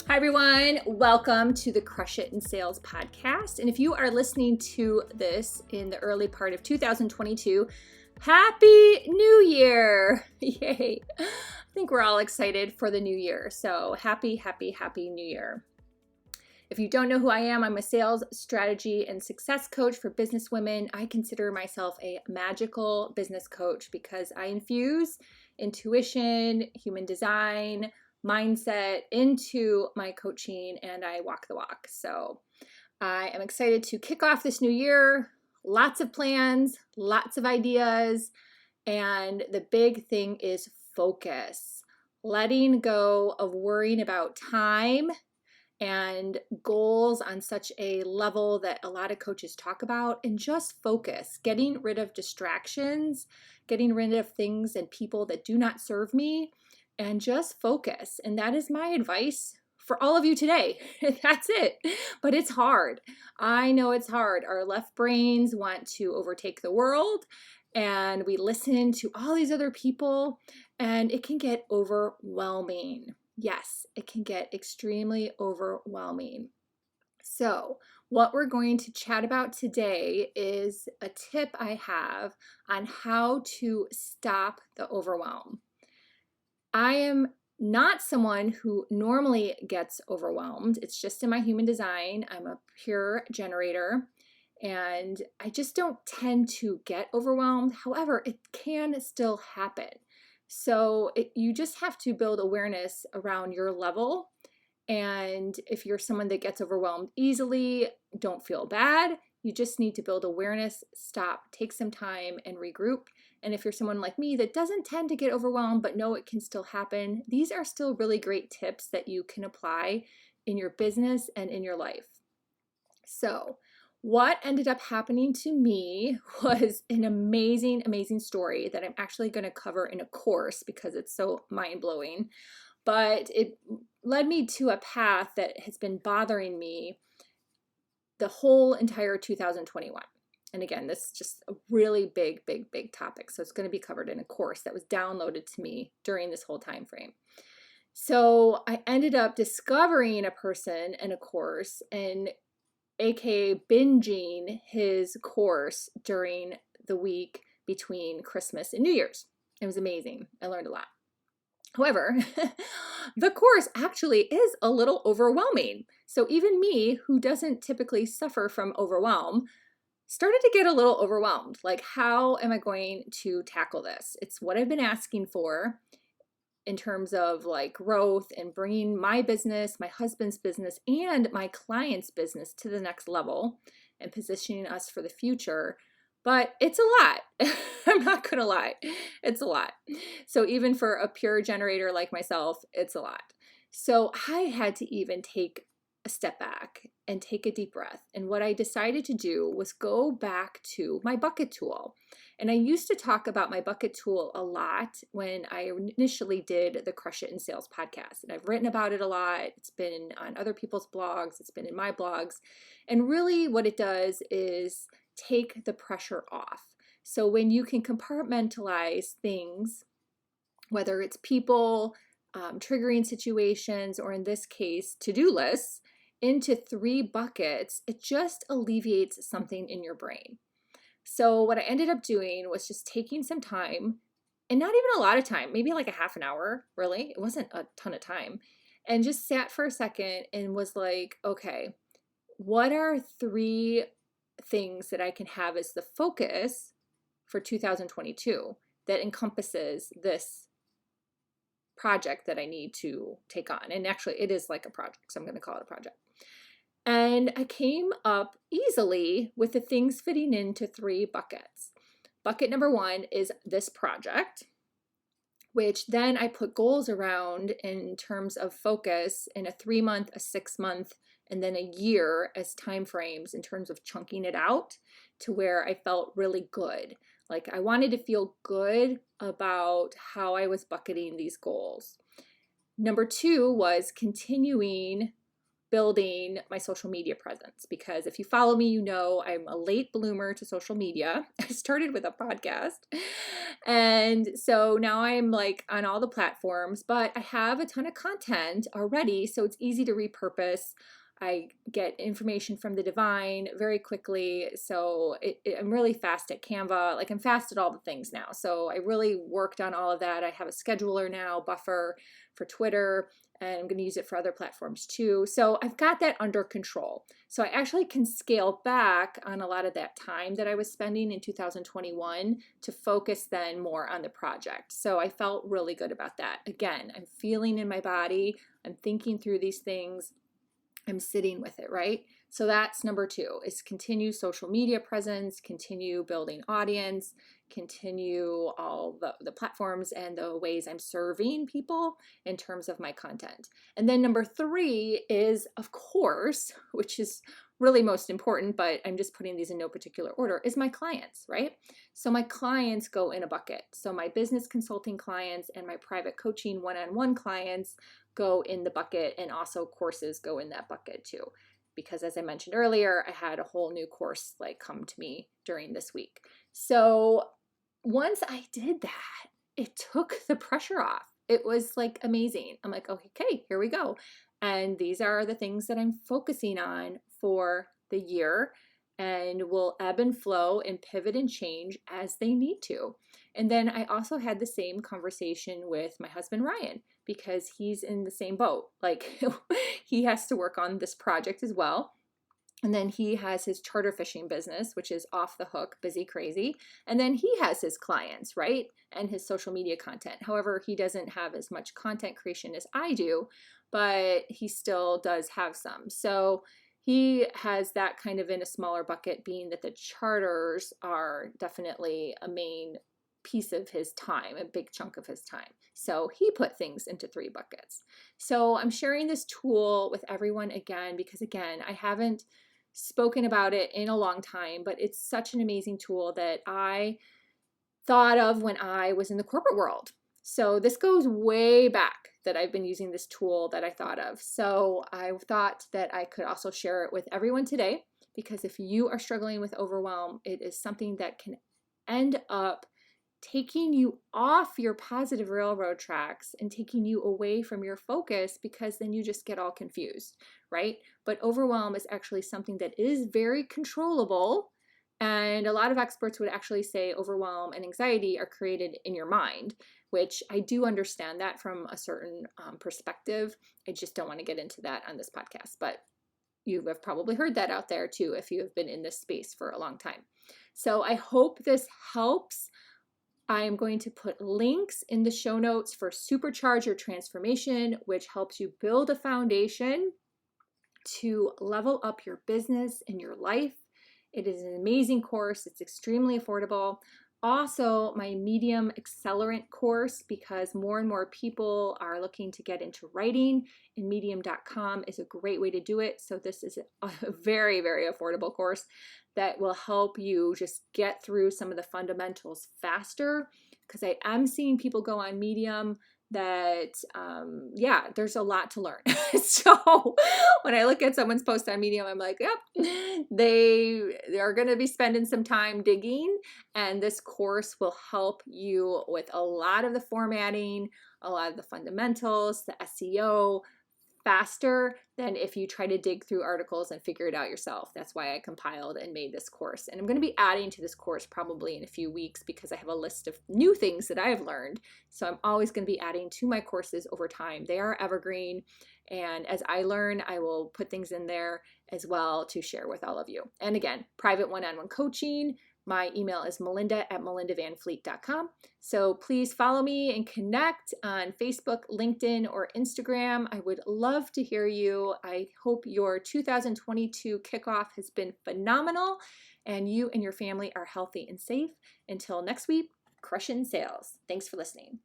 Hi, everyone. Welcome to the Crush It in Sales podcast. And if you are listening to this in the early part of 2022, Happy New Year! Yay. I think we're all excited for the new year. So happy New Year. If you don't know who I am, I'm a sales strategy and success coach for business women. I consider myself a magical business coach because I infuse intuition, human design, mindset into my coaching, and I walk the walk. So I am excited to kick off this new year. Lots of plans, lots of ideas, and the big thing is focus. Letting go of worrying about time and goals on such a level that a lot of coaches talk about, and just focus, getting rid of distractions, getting rid of things and people that do not serve me, and just focus. And that is my advice for all of you today. That's it. But it's hard. I know it's hard. Our left brains want to overtake the world, and we listen to all these other people, and it can get overwhelming. Yes, it can get extremely overwhelming. So, what we're going to chat about today is a tip I have on how to stop the overwhelm. I am not someone who normally gets overwhelmed. It's just in my human design. I'm a pure generator, and I just don't tend to get overwhelmed. However, it can still happen. So you just have to build awareness around your level. And if you're someone that gets overwhelmed easily, don't feel bad. You just need to build awareness, stop, take some time, and regroup. And if you're someone like me that doesn't tend to get overwhelmed but know it can still happen, these are still really great tips that you can apply in your business and in your life. So, what ended up happening to me was an amazing, amazing story that I'm actually going to cover in a course because it's so mind-blowing. But it led me to a path that has been bothering me the whole entire 2021. And again, this is just a really big topic. So it's going to be covered in a course that was downloaded to me during this whole time frame. So I ended up discovering a person in a course, and aka binging his course during the week between Christmas and New Year's. It was amazing. I learned a lot. However, the course actually is a little overwhelming. So even me, who doesn't typically suffer from overwhelm, started to get a little overwhelmed. Like, how am I going to tackle this? It's what I've been asking for in terms of like growth and bringing my business, my husband's business, and my client's business to the next level and positioning us for the future. But it's a lot. I'm not going to lie. It's a lot. So even for a pure generator like myself, it's a lot. So I had to even take a step back and take a deep breath. And what I decided to do was go back to my bucket tool. And I used to talk about my bucket tool a lot when I initially did the Crush It in Sales podcast. And I've written about it a lot. It's been on other people's blogs. It's been in my blogs. And really what it does is take the pressure off. So when you can compartmentalize things, whether it's people, triggering situations, or in this case, to-do lists, into 3 buckets, it just alleviates something in your brain. So what I ended up doing was just taking some time, and not even a lot of time, maybe like a half an hour, really. It wasn't a ton of time. And just sat for a second and was like, okay, what are 3 things that I can have as the focus for 2022 that encompasses this project that I need to take on? And actually, it is like a project, so I'm going to call it a project. And I came up easily with the things fitting into 3 buckets. Bucket number 1 is this project, which then I put goals around in terms of focus in a 3-month, a 6-month, and then a year as time frames in terms of chunking it out to where I felt really good. Like I wanted to feel good about how I was bucketing these goals. Number 2 was continuing building my social media presence, because if you follow me, you know I'm a late bloomer to social media. I started with a podcast, and so now I'm like on all the platforms, but I have a ton of content already, so it's easy to repurpose. I get information from the divine very quickly, so I'm really fast at Canva. Like, I'm fast at all the things now, so I really worked on all of that. I have a scheduler now, Buffer, for Twitter, and I'm going to use it for other platforms too. So I've got that under control. So I actually can scale back on a lot of that time that I was spending in 2021 to focus then more on the project. So I felt really good about that. Again, I'm feeling in my body, I'm thinking through these things, I'm sitting with it, right? So that's number 2, is continue social media presence, continue building audience, continue all the platforms and the ways I'm serving people in terms of my content. And then number 3 is, of course, which is really most important, but I'm just putting these in no particular order, is my clients, right? So my clients go in a bucket. So my business consulting clients and my private coaching one-on-one clients go in the bucket, and also courses go in that bucket too. Because as I mentioned earlier, I had a whole new course like come to me during this week. So once I did that, it took the pressure off. It was like amazing. I'm like, okay, here we go. And these are the things that I'm focusing on for the year, and will ebb and flow and pivot and change as they need to. And then I also had the same conversation with my husband, Ryan, because he's in the same boat. Like, he has to work on this project as well. And then he has his charter fishing business, which is off the hook, busy, crazy. And then he has his clients, right? And his social media content. However, he doesn't have as much content creation as I do, but he still does have some. So he has that kind of in a smaller bucket, being that the charters are definitely a main piece of his time, a big chunk of his time. So he put things into 3 buckets. So I'm sharing this tool with everyone again, because again, I haven't spoken about it in a long time, but it's such an amazing tool that I thought of when I was in the corporate world. So this goes way back that I've been using this tool that I thought of. So I thought that I could also share it with everyone today, because if you are struggling with overwhelm, it is something that can end up taking you off your positive railroad tracks and taking you away from your focus, because then you just get all confused, right? But overwhelm is actually something that is very controllable. And a lot of experts would actually say overwhelm and anxiety are created in your mind, which I do understand that from a certain perspective. I just don't want to get into that on this podcast, but you have probably heard that out there too if you have been in this space for a long time. So I hope this helps. I am going to put links in the show notes for Supercharge Your Transformation, which helps you build a foundation to level up your business and your life. It is an amazing course. It's extremely affordable. Also, my Medium Accelerant course, because more and more people are looking to get into writing, and medium.com is a great way to do it. So this is a very, very affordable course that will help you just get through some of the fundamentals faster, because I am seeing people go on Medium that, there's a lot to learn. So when I look at someone's post on Medium, I'm like, yep, they are going to be spending some time digging, and this course will help you with a lot of the formatting, a lot of the fundamentals, the SEO, faster than if you try to dig through articles and figure it out yourself. That's why I compiled and made this course. And I'm going to be adding to this course probably in a few weeks, because I have a list of new things that I have learned. So I'm always going to be adding to my courses over time. They are evergreen. And as I learn, I will put things in there as well to share with all of you. And again, private one-on-one coaching. My email is melinda@melindavanfleet.com. So please follow me and connect on Facebook, LinkedIn, or Instagram. I would love to hear you. I hope your 2022 kickoff has been phenomenal, and you and your family are healthy and safe. Until next week, crush it in sales. Thanks for listening.